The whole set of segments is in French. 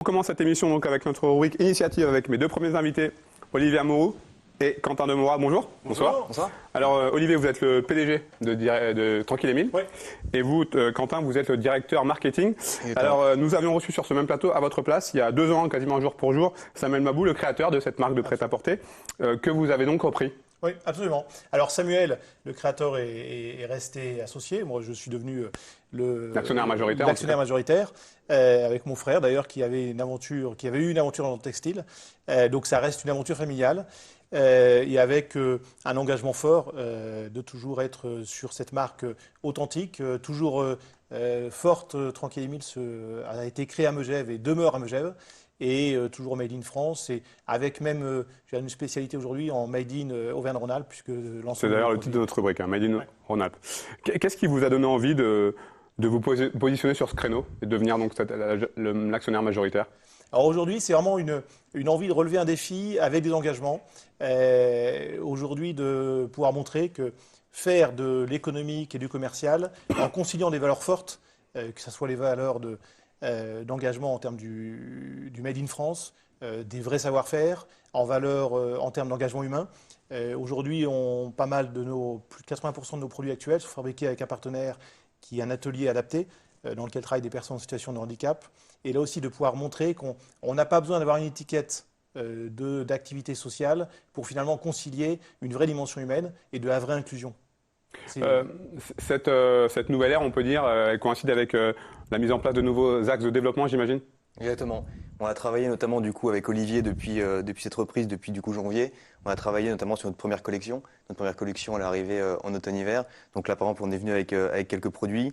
On commence cette émission donc avec notre rubrique initiative avec mes deux premiers invités, Olivier Amouroux et Quentin Demora. Bonjour. Bonsoir. Bonsoir. Alors Olivier, vous êtes le PDG de Tranquille Émile. Oui. Et vous, Quentin, vous êtes le directeur marketing. Alors nous avions reçu sur ce même plateau, à votre place, il y a 2 ans, quasiment jour pour jour, Samuel Mabou, le créateur de cette marque de prêt-à-porter, que vous avez donc repris. Oui, absolument. Alors Samuel, le créateur, est resté associé. Moi, je suis devenu l'actionnaire majoritaire. Avec mon frère d'ailleurs, qui avait eu une aventure dans le textile. Donc ça reste une aventure familiale. Et avec un engagement fort de toujours être sur cette marque authentique, toujours forte. Tranquille Émile a été créé à Megève et demeure à Megève. Et toujours Made in France, et avec même j'ai une spécialité aujourd'hui en Made in Auvergne-Rhône-Alpes, puisque c'est d'ailleurs le titre de notre rubrique, hein, Made in Rhône-Alpes. Qu'est-ce qui vous a donné envie de vous positionner sur ce créneau et de devenir donc l'actionnaire majoritaire? Alors aujourd'hui, c'est vraiment une envie de relever un défi avec des engagements. Aujourd'hui, de pouvoir montrer que faire de l'économique et du commercial en conciliant des valeurs fortes, que ce soit les valeurs d'engagement en termes du Made in France, des vrais savoir-faire, en termes d'engagement humain. Aujourd'hui, pas mal plus de 80% de nos produits actuels sont fabriqués avec un partenaire qui a un atelier adapté dans lequel travaillent des personnes en situation de handicap. Et là aussi, de pouvoir montrer qu'on n'a pas besoin d'avoir une étiquette d'activité sociale pour finalement concilier une vraie dimension humaine et de la vraie inclusion. Cette nouvelle ère, on peut dire, elle coïncide avec la mise en place de nouveaux axes de développement, j'imagine? Exactement. On a travaillé notamment du coup avec Olivier depuis cette reprise, depuis du coup janvier. On a travaillé notamment sur notre première collection. Notre première collection, elle est arrivée en automne-hiver. Donc là, par exemple, on est venu avec quelques produits.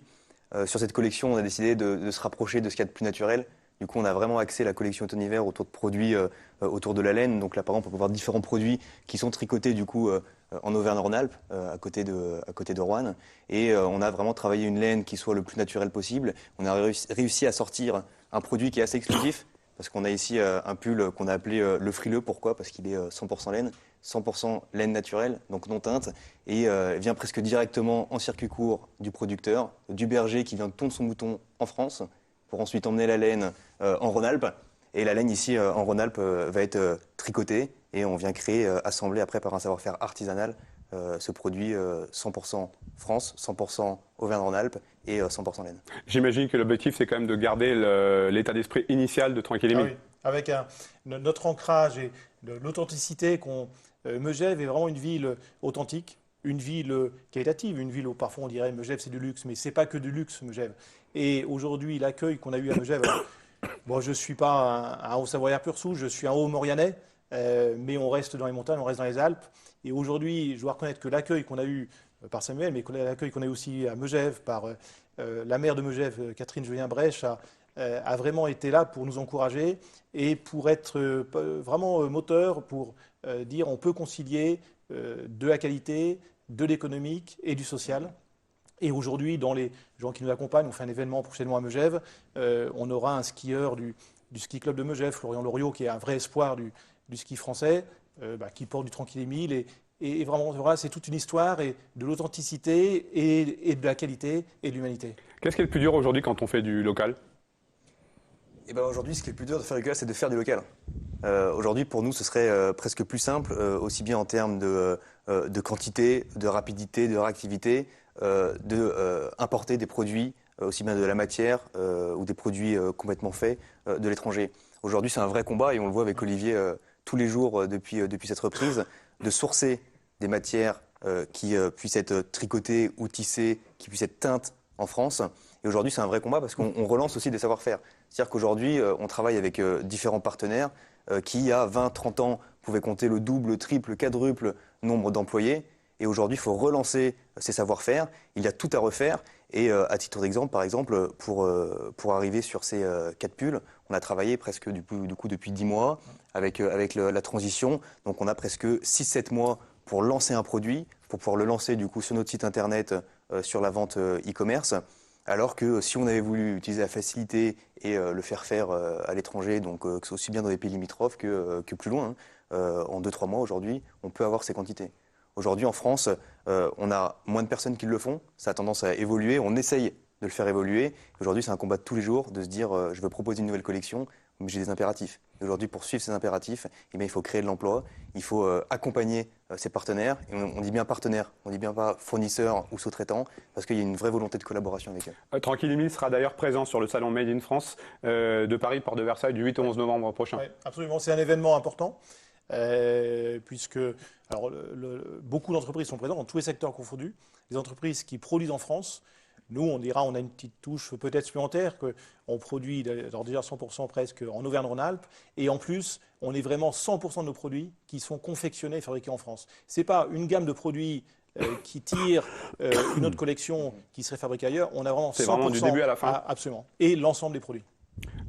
Sur cette collection, on a décidé de se rapprocher de ce qu'il y a de plus naturel. Du coup, on a vraiment axé la collection automne-hiver autour de produits autour de la laine. Donc là, par exemple, on peut voir différents produits qui sont tricotés du coup en Auvergne-Rhône-Alpes, à côté de Roanne. Et on a vraiment travaillé une laine qui soit le plus naturelle possible. On a réussi à sortir un produit qui est assez exclusif, parce qu'on a ici un pull qu'on a appelé le frileux. Pourquoi? Parce qu'il est 100% laine, 100% laine naturelle, donc non teinte, et vient presque directement en circuit court du producteur, du berger qui vient de tondre son mouton en France, pour ensuite emmener la laine en Rhône-Alpes. Et la laine ici en Rhône-Alpes va être tricotée, et on vient créer, assembler après par un savoir-faire artisanal, ce produit 100% France, 100% Auvergne-Rhône-Alpes et 100% laine. J'imagine que l'objectif, c'est quand même de garder l'état d'esprit initial de Tranquille Émile. Oui, avec notre ancrage et l'authenticité. Megève est vraiment une ville authentique, une ville qualitative, une ville où parfois on dirait Megève c'est du luxe, mais c'est pas que du luxe Megève. Et aujourd'hui, l'accueil qu'on a eu à Megève, bon, je ne suis pas un Haut-Savoyard pur souche, je suis un Haut-Mauriennais, mais on reste dans les montagnes, on reste dans les Alpes. Et aujourd'hui, je dois reconnaître que l'accueil qu'on a eu par Samuel, mais l'accueil qu'on a eu aussi à Megève par la maire de Megève, Catherine Julien-Brèche, a vraiment été là pour nous encourager et pour être vraiment moteur, pour dire on peut concilier de la qualité, de l'économique et du social. Et aujourd'hui, dans les gens qui nous accompagnent, on fait un événement prochainement à Megève. On aura un skieur du ski club de Megève, Florian Loriot, qui est un vrai espoir du ski français, qui porte du Tranquille Émile. Et vraiment, voilà, c'est toute une histoire et de l'authenticité et de la qualité et de l'humanité. Qu'est-ce qui est le plus dur aujourd'hui quand on fait du local? Et ben aujourd'hui, ce qui est le plus dur de faire du local, c'est de faire du local. Aujourd'hui, pour nous, ce serait presque plus simple, aussi bien en termes de quantité, de rapidité, de réactivité, importer des produits, aussi bien de la matière ou des produits complètement faits de l'étranger. Aujourd'hui, c'est un vrai combat et on le voit avec Olivier tous les jours depuis cette reprise, de sourcer des matières qui puissent être tricotées ou tissées, qui puissent être teintes en France. Et aujourd'hui, c'est un vrai combat parce qu'on relance aussi des savoir-faire. C'est-à-dire qu'aujourd'hui, on travaille avec différents partenaires qui, il y a 20, 30 ans, pouvaient compter le double, le triple, le quadruple nombre d'employés. Et aujourd'hui, il faut relancer ces savoir-faire. Il y a tout à refaire. Et à titre d'exemple, par exemple, pour arriver sur ces 4 pulls, on a travaillé presque du coup depuis 10 mois avec la transition. Donc on a presque 6-7 mois pour lancer un produit, pour pouvoir le lancer du coup sur notre site internet, sur la vente e-commerce. Alors que si on avait voulu utiliser la facilité et le faire à l'étranger, donc que ce soit aussi bien dans des pays limitrophes que plus loin, en 2-3 mois aujourd'hui, on peut avoir ces quantités. Aujourd'hui en France, on a moins de personnes qui le font, ça a tendance à évoluer, on essaye de le faire évoluer. Aujourd'hui c'est un combat de tous les jours, de se dire je veux proposer une nouvelle collection, mais j'ai des impératifs. Et aujourd'hui, pour suivre ces impératifs, eh bien, il faut créer de l'emploi, il faut accompagner ses partenaires. Et on dit bien partenaires, on dit bien pas fournisseurs ou sous-traitants, parce qu'il y a une vraie volonté de collaboration avec eux. Tranquille Émile sera d'ailleurs présent sur le salon Made in France de Paris, Porte de Versailles, du 8 au 11 novembre prochain. Oui, absolument, c'est un événement important, puisque alors, beaucoup d'entreprises sont présentes dans tous les secteurs confondus. Les entreprises qui produisent en France, nous, on dira, on a une petite touche peut-être supplémentaire, qu'on produit alors déjà 100% presque en Auvergne-Rhône-Alpes, et en plus, on est vraiment 100% de nos produits qui sont confectionnés et fabriqués en France. Ce n'est pas une gamme de produits qui tire une autre collection qui serait fabriquée ailleurs. On a vraiment 100%. C'est vraiment du début à la fin. Absolument. Et l'ensemble des produits.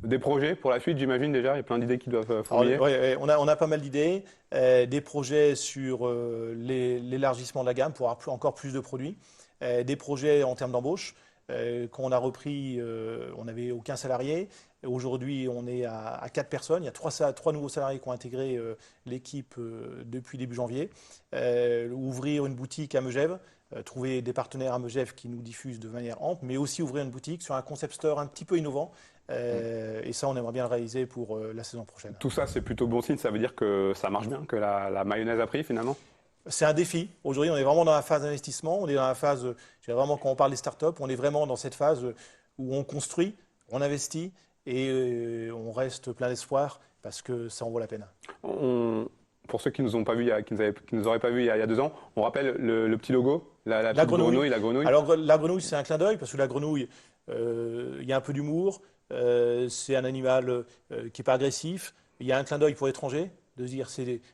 Des projets pour la suite, j'imagine déjà, il y a plein d'idées qui doivent fourmiller. Ouais, on a pas mal d'idées, des projets sur l'élargissement de la gamme pour avoir encore plus de produits, des projets en termes d'embauche. Quand on a repris, on n'avait aucun salarié. Aujourd'hui, on est à 4 personnes. Il y a 3 nouveaux salariés qui ont intégré l'équipe depuis début janvier. Ouvrir une boutique à Megève, trouver des partenaires à Megève qui nous diffusent de manière ample, mais aussi ouvrir une boutique sur un concept store un petit peu innovant. Et ça, on aimerait bien le réaliser pour la saison prochaine. Tout ça, c'est plutôt bon signe. Ça veut dire que ça marche bien, que la mayonnaise a pris finalement. C'est un défi. Aujourd'hui, on est vraiment dans la phase d'investissement. On est dans la phase, vraiment, quand on parle des startups, on est vraiment dans cette phase où on construit, on investit et on reste plein d'espoir parce que ça en vaut la peine. Pour ceux qui nous ont pas vu, qui nous auraient pas vu il y a 2 ans, on rappelle le petit logo, la petite grenouille, la grenouille. Alors la grenouille, c'est un clin d'œil parce que la grenouille, il y a un peu d'humour. C'est un animal qui n'est pas agressif. Il y a un clin d'œil pour l'étranger, de se dire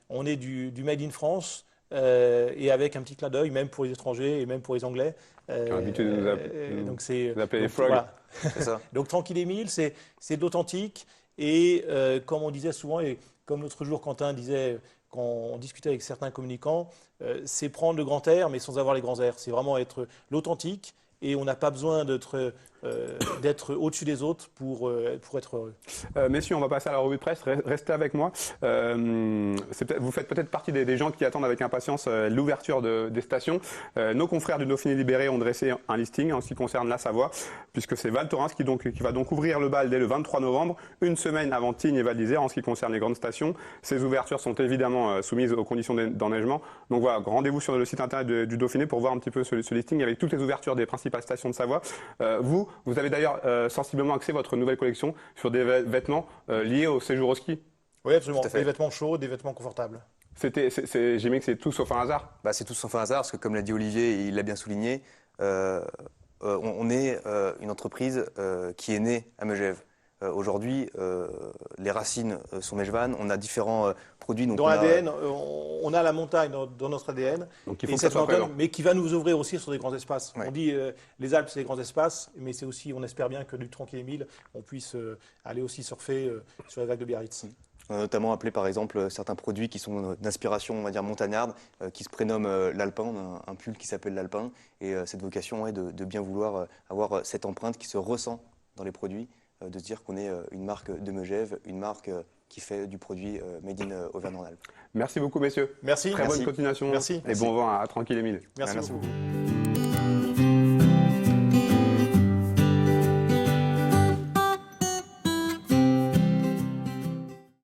on est du Made in France et avec un petit clin d'œil, même pour les étrangers et même pour les Anglais. L'habitude de nous appeler les frogs. Voilà. C'est ça. Donc Tranquille Émile, c'est d'authentique et comme on disait souvent, et comme l'autre jour Quentin disait quand on discutait avec certains communicants, c'est prendre le grand air mais sans avoir les grands airs. C'est vraiment être l'authentique. Et on n'a pas besoin d'être au-dessus des autres pour être heureux. Messieurs, on va passer à la revue de presse. Restez avec moi. Vous faites peut-être partie des gens qui attendent avec impatience l'ouverture des stations. Nos confrères du Dauphiné Libéré ont dressé un listing en ce qui concerne la Savoie, puisque c'est Val Thorens qui va donc ouvrir le bal dès le 23 novembre, une semaine avant Tignes et Val d'Isère en ce qui concerne les grandes stations. Ces ouvertures sont évidemment soumises aux conditions d'enneigement. Donc voilà, rendez-vous sur le site internet du Dauphiné pour voir un petit peu ce listing avec toutes les ouvertures des principales stations de Savoie. Vous avez d'ailleurs sensiblement axé votre nouvelle collection sur des vêtements liés au séjour au ski. Oui, absolument. Des vêtements chauds, des vêtements confortables. J'imagine que c'est tout sauf un hasard. C'est tout sauf un hasard, parce que comme l'a dit Olivier, et il l'a bien souligné, on est une entreprise qui est née à Megève. Aujourd'hui, les racines sont mégevannes, on a différents produits. Donc dans l'ADN, on a la montagne dans notre ADN, donc il faut que ça soit présent. Mais qui va nous ouvrir aussi sur des grands espaces. Ouais. On dit les Alpes, c'est des grands espaces, mais c'est aussi, on espère bien que du Tranquille Émile, on puisse aller aussi surfer sur les vagues de Biarritz. On a notamment appelé par exemple certains produits qui sont d'inspiration, on va dire, montagnarde, qui se prénomment l'Alpin. On a un pull qui s'appelle l'Alpin, et cette vocation est de bien vouloir avoir cette empreinte qui se ressent dans les produits, de se dire qu'on est une marque de Megève, une marque qui fait du produit Made in Auvergne-Rhône-Alpes. Merci beaucoup, messieurs. Merci. Très bonne continuation. Merci. Et bon vent à Tranquille Émile. Merci beaucoup.